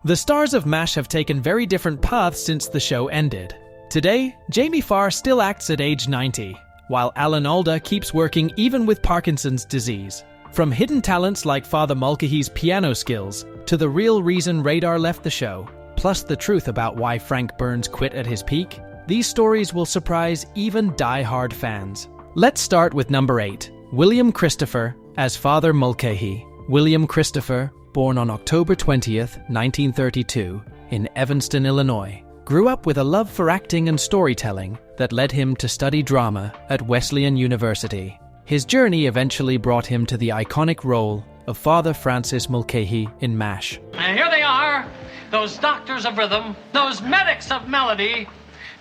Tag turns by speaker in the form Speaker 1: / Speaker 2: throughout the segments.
Speaker 1: The stars of MASH have taken very different paths since the show ended. Today, Jamie Farr still acts at age 90, while Alan Alda keeps working even with Parkinson's disease. From hidden talents like Father Mulcahy's piano skills, to the real reason Radar left the show, plus the truth about why Frank Burns quit at his peak, these stories will surprise even die-hard fans. Let's start with number 8, William Christopher as Father Mulcahy. William Christopher, born on October 20th, 1932, in Evanston, Illinois, grew up with a love for acting and storytelling that led him to study drama at Wesleyan University. His journey eventually brought him to the iconic role of Father Francis Mulcahy in MASH.
Speaker 2: And here they are, those doctors of rhythm, those medics of melody,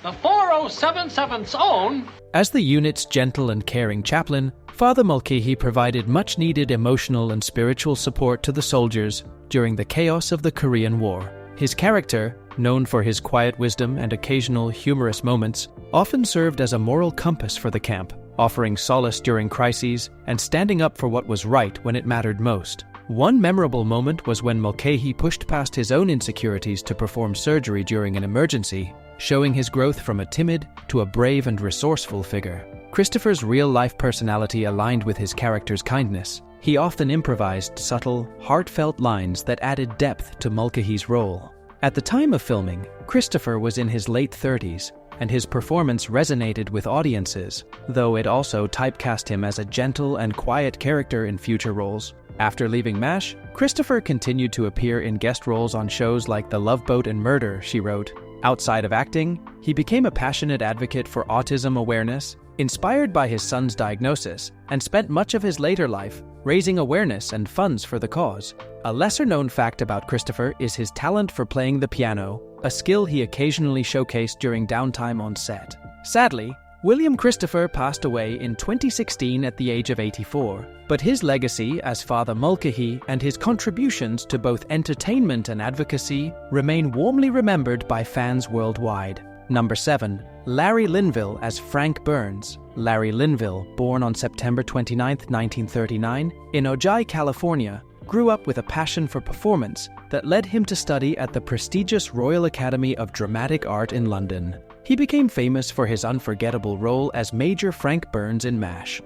Speaker 2: the 4077's own.
Speaker 1: As the unit's gentle and caring chaplain, Father Mulcahy provided much-needed emotional and spiritual support to the soldiers during the chaos of the Korean War. His character, known for his quiet wisdom and occasional humorous moments, often served as a moral compass for the camp, offering solace during crises and standing up for what was right when it mattered most. One memorable moment was when Mulcahy pushed past his own insecurities to perform surgery during an emergency, showing his growth from a timid to a brave and resourceful figure. Christopher's real-life personality aligned with his character's kindness. He often improvised subtle, heartfelt lines that added depth to Mulcahy's role. At the time of filming, Christopher was in his late 30s, and his performance resonated with audiences, though it also typecast him as a gentle and quiet character in future roles. After leaving MASH, Christopher continued to appear in guest roles on shows like The Love Boat and Murder, She Wrote. Outside of acting, he became a passionate advocate for autism awareness, inspired by his son's diagnosis, and spent much of his later life raising awareness and funds for the cause. A lesser-known fact about Christopher is his talent for playing the piano, a skill he occasionally showcased during downtime on set. Sadly, William Christopher passed away in 2016 at the age of 84, but his legacy as Father Mulcahy and his contributions to both entertainment and advocacy remain warmly remembered by fans worldwide. Number 7. Larry Linville as Frank Burns. Larry Linville, born on September 29, 1939, in Ojai, California, grew up with a passion for performance that led him to study at the prestigious Royal Academy of Dramatic Art in London. He became famous for his unforgettable role as Major Frank Burns in MASH.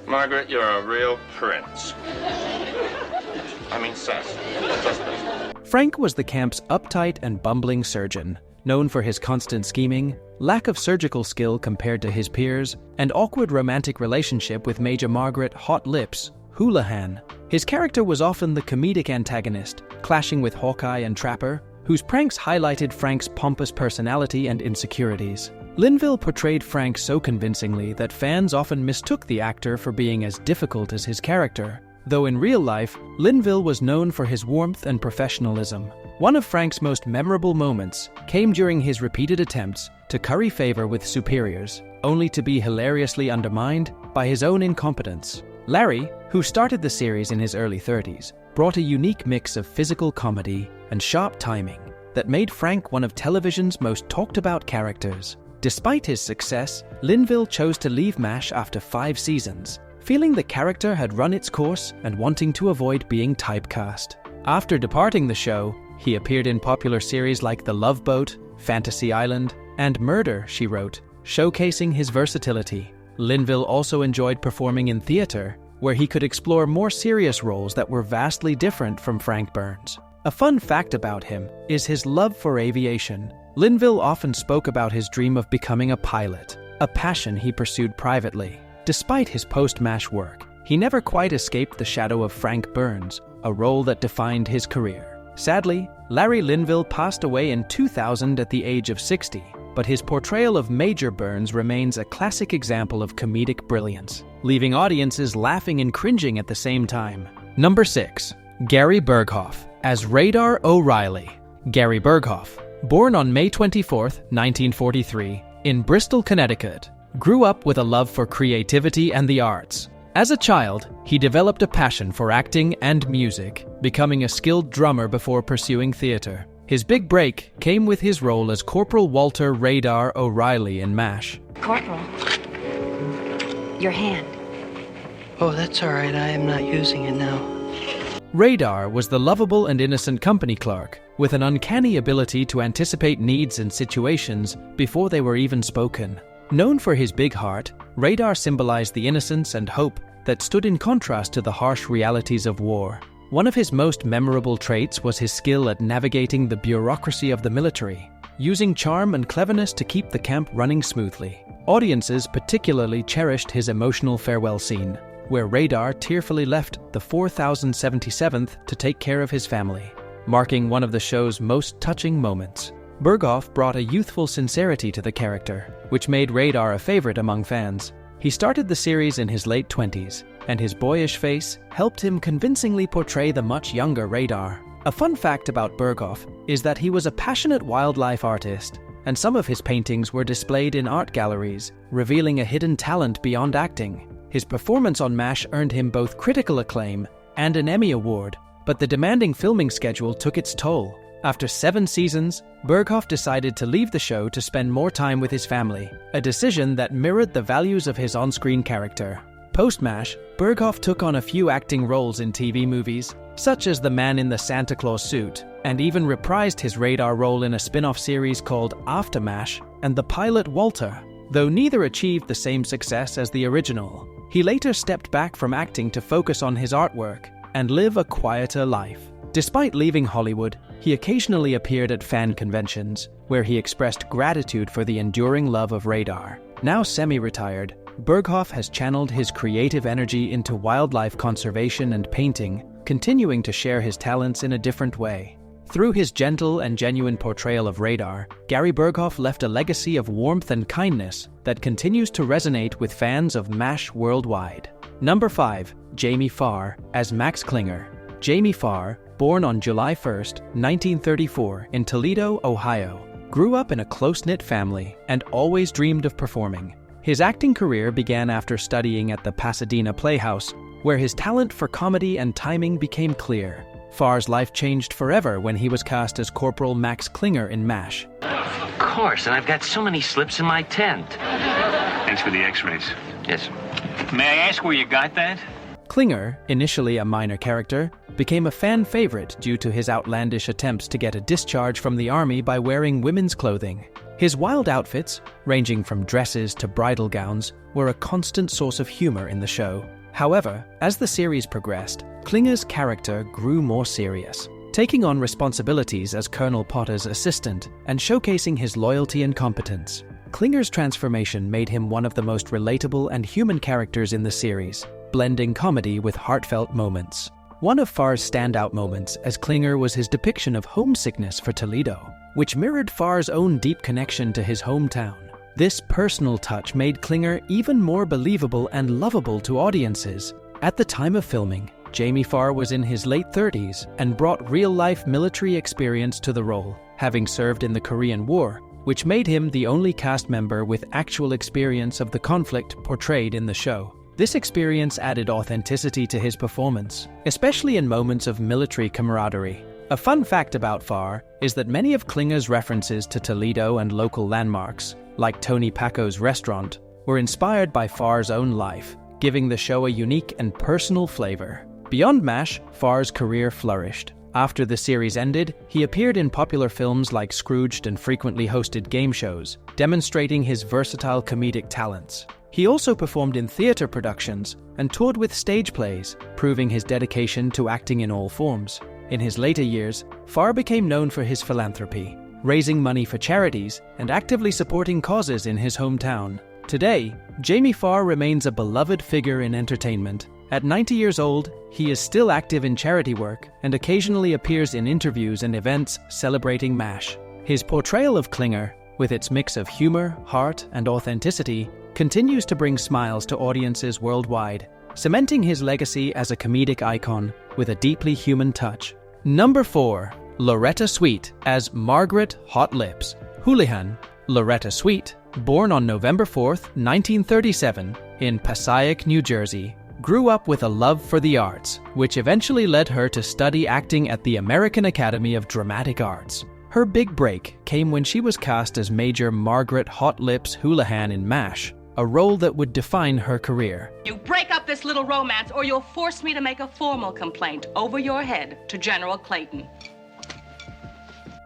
Speaker 3: Margaret, you're a real prince. Seth.
Speaker 1: Frank was the camp's uptight and bumbling surgeon, known for his constant scheming, lack of surgical skill compared to his peers, and awkward romantic relationship with Major Margaret Hot Lips Houlihan. His character was often the comedic antagonist, clashing with Hawkeye and Trapper, whose pranks highlighted Frank's pompous personality and insecurities. Linville portrayed Frank so convincingly that fans often mistook the actor for being as difficult as his character, though in real life, Linville was known for his warmth and professionalism. One of Frank's most memorable moments came during his repeated attempts to curry favor with superiors, only to be hilariously undermined by his own incompetence. Larry, who started the series in his early 30s, brought a unique mix of physical comedy and sharp timing that made Frank one of television's most talked-about characters. Despite his success, Linville chose to leave MASH after 5 seasons, feeling the character had run its course and wanting to avoid being typecast. After departing the show, he appeared in popular series like The Love Boat, Fantasy Island, and Murder, She Wrote, showcasing his versatility. Linville also enjoyed performing in theater, where he could explore more serious roles that were vastly different from Frank Burns. A fun fact about him is his love for aviation. Linville often spoke about his dream of becoming a pilot, a passion he pursued privately. Despite his post-MASH work, he never quite escaped the shadow of Frank Burns, a role that defined his career. Sadly, Larry Linville passed away in 2000 at the age of 60, but his portrayal of Major Burns remains a classic example of comedic brilliance, leaving audiences laughing and cringing at the same time. Number 6. Gary Berghoff as Radar O'Reilly. Gary Berghoff, born on May 24, 1943, in Bristol, Connecticut, grew up with a love for creativity and the arts. As a child, he developed a passion for acting and music, becoming a skilled drummer before pursuing theater. His big break came with his role as Corporal Walter Radar O'Reilly in MASH.
Speaker 4: Corporal, your hand.
Speaker 5: Oh, that's all right. I am not using it now.
Speaker 1: Radar was the lovable and innocent company clerk with an uncanny ability to anticipate needs and situations before they were even spoken. Known for his big heart, Radar symbolized the innocence and hope that stood in contrast to the harsh realities of war. One of his most memorable traits was his skill at navigating the bureaucracy of the military, using charm and cleverness to keep the camp running smoothly. Audiences particularly cherished his emotional farewell scene, where Radar tearfully left the 4077th to take care of his family, marking one of the show's most touching moments. Berghoff brought a youthful sincerity to the character, which made Radar a favorite among fans. He started the series in his late 20s, and his boyish face helped him convincingly portray the much younger Radar. A fun fact about Berghoff is that he was a passionate wildlife artist, and some of his paintings were displayed in art galleries, revealing a hidden talent beyond acting. His performance on MASH earned him both critical acclaim and an Emmy Award, but the demanding filming schedule took its toll. After 7 seasons, Berghoff decided to leave the show to spend more time with his family, a decision that mirrored the values of his on-screen character. Post-MASH, Berghoff took on a few acting roles in TV movies, such as the man in the Santa Claus suit, and even reprised his Radar role in a spin-off series called After MASH and the pilot Walter. Though neither achieved the same success as the original, he later stepped back from acting to focus on his artwork and live a quieter life. Despite leaving Hollywood, he occasionally appeared at fan conventions, where he expressed gratitude for the enduring love of Radar. Now semi-retired, Berghoff has channeled his creative energy into wildlife conservation and painting, continuing to share his talents in a different way. Through his gentle and genuine portrayal of Radar, Gary Berghoff left a legacy of warmth and kindness that continues to resonate with fans of MASH worldwide. Number 5. Jamie Farr as Max Klinger. Jamie Farr, born on July 1, 1934 in Toledo, Ohio, grew up in a close-knit family and always dreamed of performing. His acting career began after studying at the Pasadena Playhouse, where his talent for comedy and timing became clear. Farr's life changed forever when he was cast as Corporal Max Klinger in MASH.
Speaker 6: Of course, and I've got so many slips in my tent.
Speaker 7: Thanks for the x-rays.
Speaker 6: Yes.
Speaker 7: May I ask where you got that?
Speaker 1: Klinger, initially a minor character, became a fan favorite due to his outlandish attempts to get a discharge from the army by wearing women's clothing. His wild outfits, ranging from dresses to bridal gowns, were a constant source of humor in the show. However, as the series progressed, Klinger's character grew more serious, taking on responsibilities as Colonel Potter's assistant and showcasing his loyalty and competence. Klinger's transformation made him one of the most relatable and human characters in the series, blending comedy with heartfelt moments. One of Farr's standout moments as Klinger was his depiction of homesickness for Toledo, which mirrored Farr's own deep connection to his hometown. This personal touch made Klinger even more believable and lovable to audiences. At the time of filming, Jamie Farr was in his late 30s and brought real-life military experience to the role, having served in the Korean War, which made him the only cast member with actual experience of the conflict portrayed in the show. This experience added authenticity to his performance, especially in moments of military camaraderie. A fun fact about Farr is that many of Klinger's references to Toledo and local landmarks, like Tony Paco's restaurant, were inspired by Farr's own life, giving the show a unique and personal flavor. Beyond MASH, Farr's career flourished. After the series ended, he appeared in popular films like Scrooged and frequently hosted game shows, demonstrating his versatile comedic talents. He also performed in theater productions and toured with stage plays, proving his dedication to acting in all forms. In his later years, Farr became known for his philanthropy, raising money for charities and actively supporting causes in his hometown. Today, Jamie Farr remains a beloved figure in entertainment. At 90 years old, he is still active in charity work and occasionally appears in interviews and events celebrating MASH. His portrayal of Klinger, with its mix of humor, heart, and authenticity, continues to bring smiles to audiences worldwide, cementing his legacy as a comedic icon with a deeply human touch. Number 4. Loretta Sweet as Margaret Hot Lips Houlihan. Loretta Sweet, born on November 4, 1937, in Passaic, New Jersey, grew up with a love for the arts, which eventually led her to study acting at the American Academy of Dramatic Arts. Her big break came when she was cast as Major Margaret Hot Lips Houlihan in MASH, a role that would define her career.
Speaker 8: You break up this little romance or you'll force me to make a formal complaint over your head to General Clayton.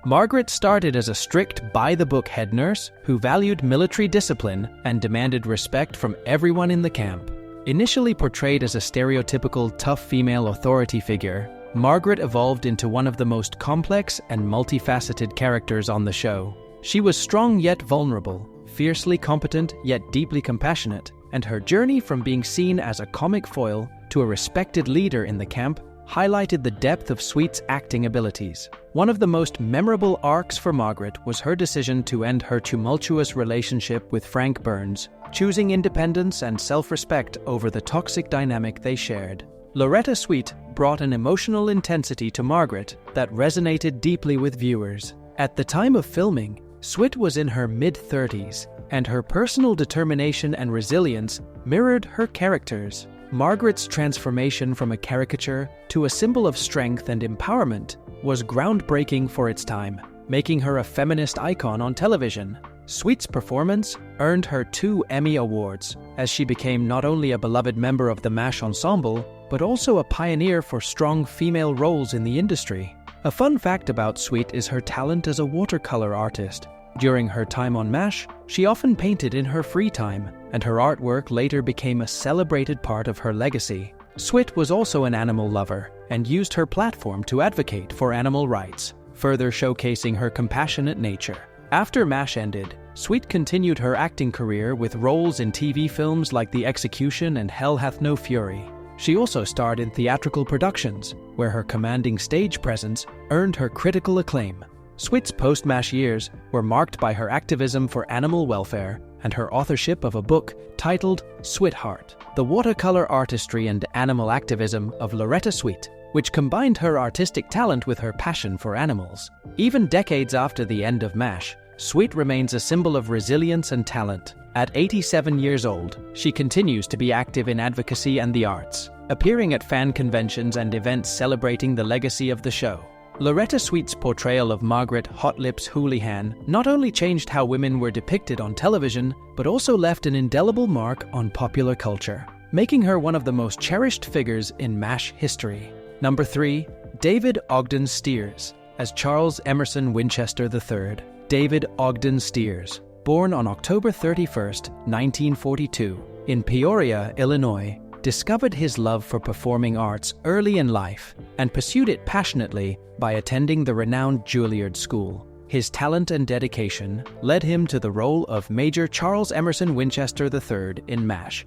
Speaker 1: Margaret started as a strict by-the-book head nurse who valued military discipline and demanded respect from everyone in the camp. Initially portrayed as a stereotypical tough female authority figure, Margaret evolved into one of the most complex and multifaceted characters on the show. She was strong yet vulnerable, fiercely competent yet deeply compassionate, and her journey from being seen as a comic foil to a respected leader in the camp highlighted the depth of Sweet's acting abilities. One of the most memorable arcs for Margaret was her decision to end her tumultuous relationship with Frank Burns, choosing independence and self-respect over the toxic dynamic they shared. Loretta Sweet brought an emotional intensity to Margaret that resonated deeply with viewers. At the time of filming, Sweet was in her mid-30s, and her personal determination and resilience mirrored her characters. Margaret's transformation from a caricature to a symbol of strength and empowerment was groundbreaking for its time, making her a feminist icon on television. Sweet's performance earned her 2 Emmy Awards, as she became not only a beloved member of the MASH ensemble, but also a pioneer for strong female roles in the industry. A fun fact about Sweet is her talent as a watercolor artist. During her time on MASH, she often painted in her free time, and her artwork later became a celebrated part of her legacy. Sweet was also an animal lover and used her platform to advocate for animal rights, further showcasing her compassionate nature. After MASH ended, Sweet continued her acting career with roles in TV films like The Execution and Hell Hath No Fury. She also starred in theatrical productions, where her commanding stage presence earned her critical acclaim. Sweet's post-MASH years were marked by her activism for animal welfare and her authorship of a book titled Sweetheart, The Watercolor Artistry and Animal Activism of Loretta Sweet, which combined her artistic talent with her passion for animals. Even decades after the end of MASH, Sweet remains a symbol of resilience and talent. At 87 years old, she continues to be active in advocacy and the arts, appearing at fan conventions and events celebrating the legacy of the show. Loretta Sweet's portrayal of Margaret Hot Lips Houlihan not only changed how women were depicted on television, but also left an indelible mark on popular culture, making her one of the most cherished figures in MASH history. Number 3. David Ogden Stiers as Charles Emerson Winchester III. David Ogden Stiers, born on October 31st, 1942, in Peoria, Illinois, discovered his love for performing arts early in life and pursued it passionately by attending the renowned Juilliard School. His talent and dedication led him to the role of Major Charles Emerson Winchester III in MASH.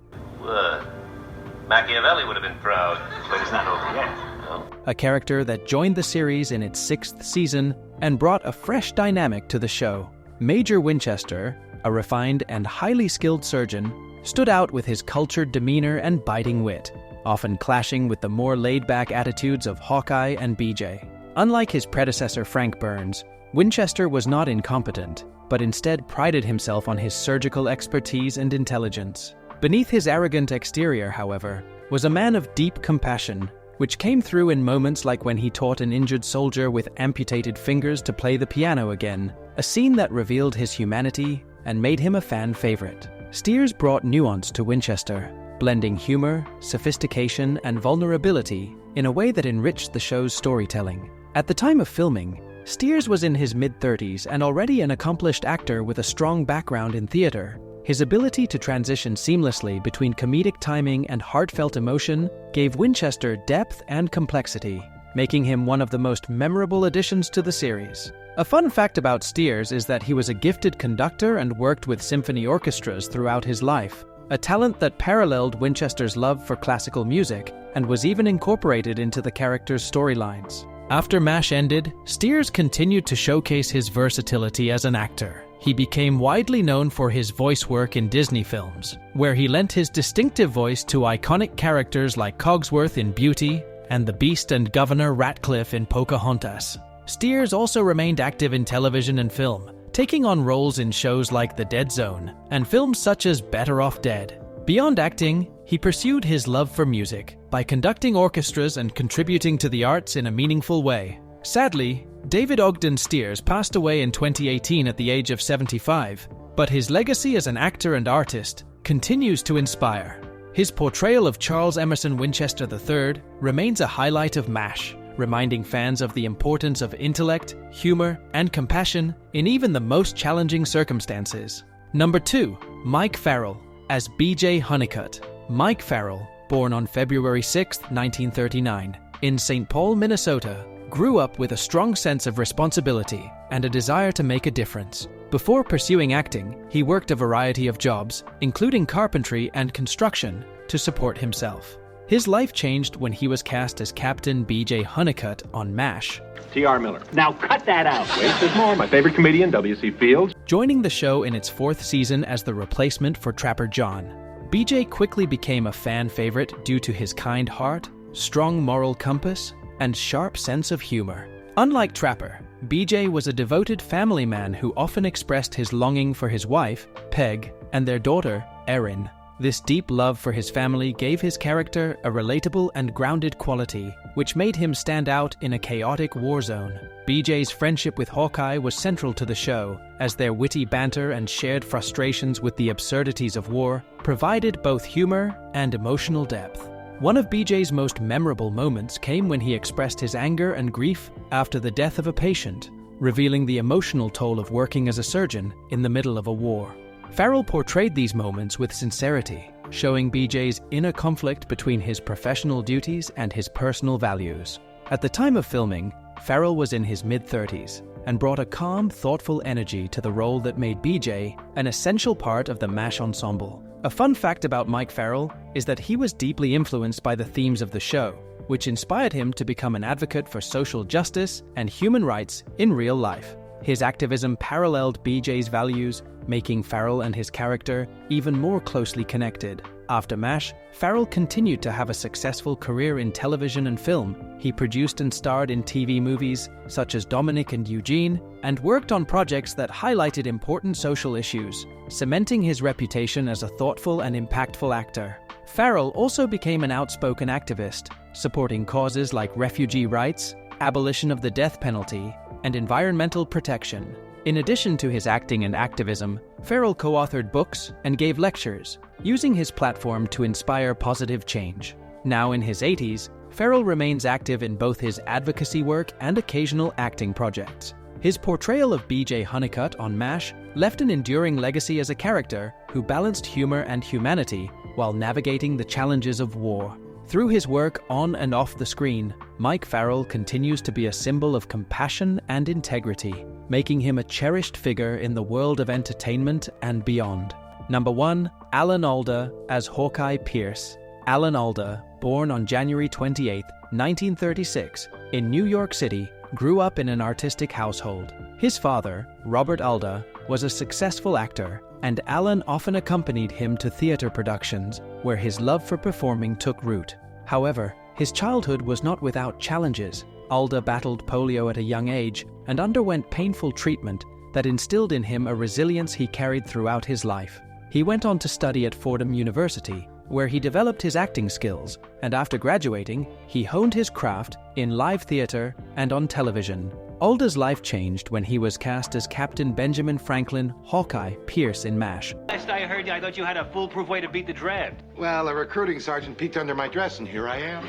Speaker 6: Machiavelli would have been proud, but it's not over yet. No?
Speaker 1: A character that joined the series in its 6th season and brought a fresh dynamic to the show. Major Winchester, a refined and highly skilled surgeon, stood out with his cultured demeanor and biting wit, often clashing with the more laid-back attitudes of Hawkeye and BJ. Unlike his predecessor Frank Burns, Winchester was not incompetent, but instead prided himself on his surgical expertise and intelligence. Beneath his arrogant exterior, however, was a man of deep compassion, which came through in moments like when he taught an injured soldier with amputated fingers to play the piano again, a scene that revealed his humanity and made him a fan favorite. Stiers brought nuance to Winchester, blending humor, sophistication, and vulnerability in a way that enriched the show's storytelling. At the time of filming, Stiers was in his mid-30s and already an accomplished actor with a strong background in theater. His ability to transition seamlessly between comedic timing and heartfelt emotion gave Winchester depth and complexity, making him one of the most memorable additions to the series. A fun fact about Stiers is that he was a gifted conductor and worked with symphony orchestras throughout his life, a talent that paralleled Winchester's love for classical music and was even incorporated into the character's storylines. After MASH ended, Stiers continued to showcase his versatility as an actor. He became widely known for his voice work in Disney films, where he lent his distinctive voice to iconic characters like Cogsworth in Beauty and the Beast and Governor Ratcliffe in Pocahontas. Stiers also remained active in television and film, taking on roles in shows like The Dead Zone and films such as Better Off Dead. Beyond acting, he pursued his love for music by conducting orchestras and contributing to the arts in a meaningful way. Sadly, David Ogden Stiers passed away in 2018 at the age of 75, but his legacy as an actor and artist continues to inspire. His portrayal of Charles Emerson Winchester III remains a highlight of MASH, reminding fans of the importance of intellect, humor, and compassion in even the most challenging circumstances. Number 2. Mike Farrell as B.J. Honeycutt. Mike Farrell, born on February 6, 1939, in St. Paul, Minnesota, grew up with a strong sense of responsibility and a desire to make a difference. Before pursuing acting, he worked a variety of jobs, including carpentry and construction, to support himself. His life changed when he was cast as Captain B.J. Honeycutt on MASH.
Speaker 9: T.R. Miller. Now cut that out. Wait, there's more. My favorite comedian, W.C. Fields.
Speaker 1: Joining the show in its 4th season as the replacement for Trapper John, B.J. quickly became a fan favorite due to his kind heart, strong moral compass, and sharp sense of humor. Unlike Trapper, B.J. was a devoted family man who often expressed his longing for his wife, Peg, and their daughter, Erin. This deep love for his family gave his character a relatable and grounded quality, which made him stand out in a chaotic war zone. B.J.'s friendship with Hawkeye was central to the show, as their witty banter and shared frustrations with the absurdities of war provided both humor and emotional depth. One of B.J.'s most memorable moments came when he expressed his anger and grief after the death of a patient, revealing the emotional toll of working as a surgeon in the middle of a war. Farrell portrayed these moments with sincerity, showing B.J.'s inner conflict between his professional duties and his personal values. At the time of filming, Farrell was in his mid-30s and brought a calm, thoughtful energy to the role that made B.J. an essential part of the MASH ensemble. A fun fact about Mike Farrell is that he was deeply influenced by the themes of the show, which inspired him to become an advocate for social justice and human rights in real life. His activism paralleled B.J.'s values, making Farrell and his character even more closely connected. After MASH, Farrell continued to have a successful career in television and film. He produced and starred in TV movies such as Dominic and Eugene, and worked on projects that highlighted important social issues, cementing his reputation as a thoughtful and impactful actor. Farrell also became an outspoken activist, supporting causes like refugee rights, abolition of the death penalty, and environmental protection. In addition to his acting and activism, Farrell co-authored books and gave lectures, using his platform to inspire positive change. Now in his 80s, Farrell remains active in both his advocacy work and occasional acting projects. His portrayal of B.J. Honeycutt on MASH left an enduring legacy as a character who balanced humor and humanity while navigating the challenges of war. Through his work on and off the screen, Mike Farrell continues to be a symbol of compassion and integrity, making him a cherished figure in the world of entertainment and beyond. Number 1. Alan Alda as Hawkeye Pierce. Alan Alda, born on January 28, 1936, in New York City, grew up in an artistic household. His father, Robert Alda, was a successful actor, and Alan often accompanied him to theater productions where his love for performing took root. However, his childhood was not without challenges. Alda battled polio at a young age and underwent painful treatment that instilled in him a resilience he carried throughout his life. He went on to study at Fordham University, where he developed his acting skills, and after graduating, he honed his craft in live theater and on television. Alda's life changed when he was cast as Captain Benjamin Franklin Hawkeye Pierce in MASH.
Speaker 7: Last I heard you, I thought you had a foolproof way to beat the draft.
Speaker 10: Well, a recruiting sergeant peeked under my dress, and here I am.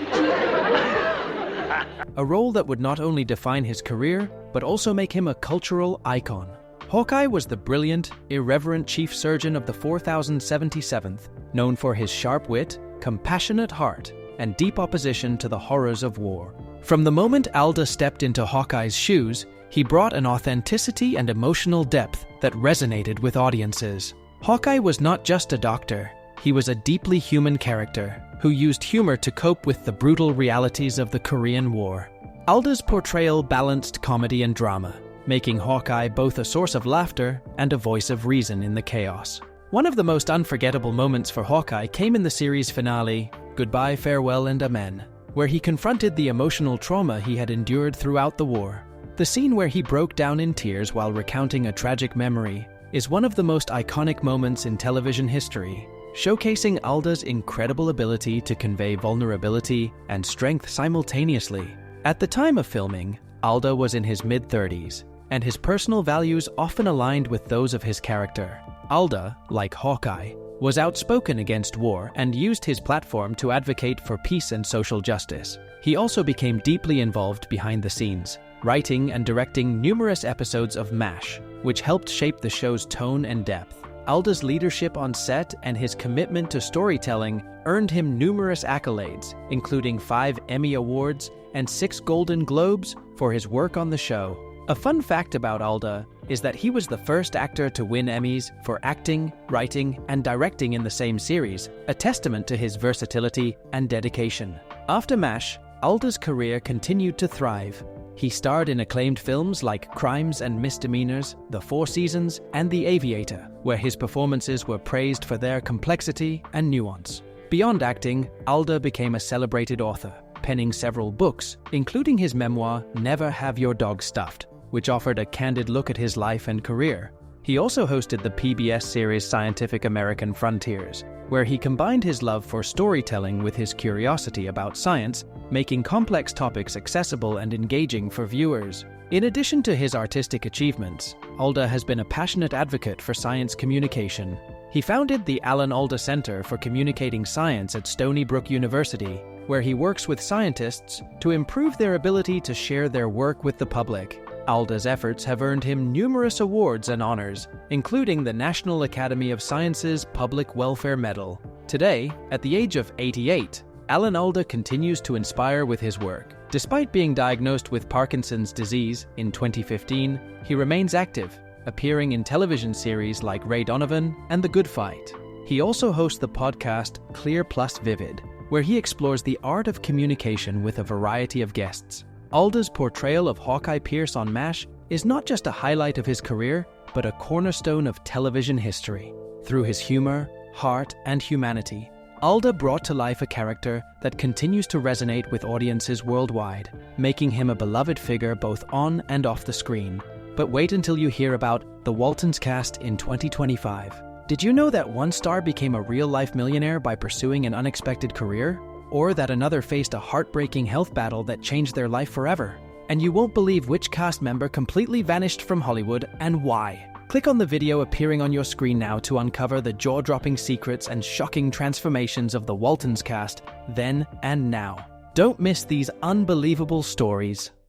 Speaker 1: A role that would not only define his career, but also make him a cultural icon. Hawkeye was the brilliant, irreverent chief surgeon of the 4077th, known for his sharp wit, compassionate heart, and deep opposition to the horrors of war. From the moment Alda stepped into Hawkeye's shoes, he brought an authenticity and emotional depth that resonated with audiences. Hawkeye was not just a doctor, he was a deeply human character who used humor to cope with the brutal realities of the Korean War. Alda's portrayal balanced comedy and drama, making Hawkeye both a source of laughter and a voice of reason in the chaos. One of the most unforgettable moments for Hawkeye came in the series finale, Goodbye, Farewell, and Amen, where he confronted the emotional trauma he had endured throughout the war. The scene where he broke down in tears while recounting a tragic memory is one of the most iconic moments in television history, showcasing Alda's incredible ability to convey vulnerability and strength simultaneously. At the time of filming, Alda was in his mid-30s, and his personal values often aligned with those of his character. Alda, like Hawkeye, was outspoken against war and used his platform to advocate for peace and social justice. He also became deeply involved behind the scenes, writing and directing numerous episodes of MASH, which helped shape the show's tone and depth. Alda's leadership on set and his commitment to storytelling earned him numerous accolades, including 5 Emmy Awards and 6 Golden Globes for his work on the show. A fun fact about Alda is that he was the first actor to win Emmys for acting, writing, and directing in the same series, a testament to his versatility and dedication. After MASH, Alda's career continued to thrive. He starred in acclaimed films like Crimes and Misdemeanors, The Four Seasons, and The Aviator, where his performances were praised for their complexity and nuance. Beyond acting, Alda became a celebrated author, penning several books, including his memoir, Never Have Your Dog Stuffed, which offered a candid look at his life and career. He also hosted the PBS series Scientific American Frontiers, where he combined his love for storytelling with his curiosity about science, making complex topics accessible and engaging for viewers. In addition to his artistic achievements, Alda has been a passionate advocate for science communication. He founded the Alan Alda Center for Communicating Science at Stony Brook University, where he works with scientists to improve their ability to share their work with the public. Alda's efforts have earned him numerous awards and honors, including the National Academy of Sciences Public Welfare Medal. Today, at the age of 88, Alan Alda continues to inspire with his work. Despite being diagnosed with Parkinson's disease in 2015, he remains active, appearing in television series like Ray Donovan and The Good Fight. He also hosts the podcast Clear Plus Vivid, where he explores the art of communication with a variety of guests. Alda's portrayal of Hawkeye Pierce on MASH is not just a highlight of his career, but a cornerstone of television history. Through his humor, heart, and humanity, Alda brought to life a character that continues to resonate with audiences worldwide, making him a beloved figure both on and off the screen. But wait until you hear about the Waltons cast in 2025. Did you know that one star became a real-life millionaire by pursuing an unexpected career? Or that another faced a heartbreaking health battle that changed their life forever? And you won't believe which cast member completely vanished from Hollywood and why. Click on the video appearing on your screen now to uncover the jaw-dropping secrets and shocking transformations of the Waltons cast then and now. Don't miss these unbelievable stories.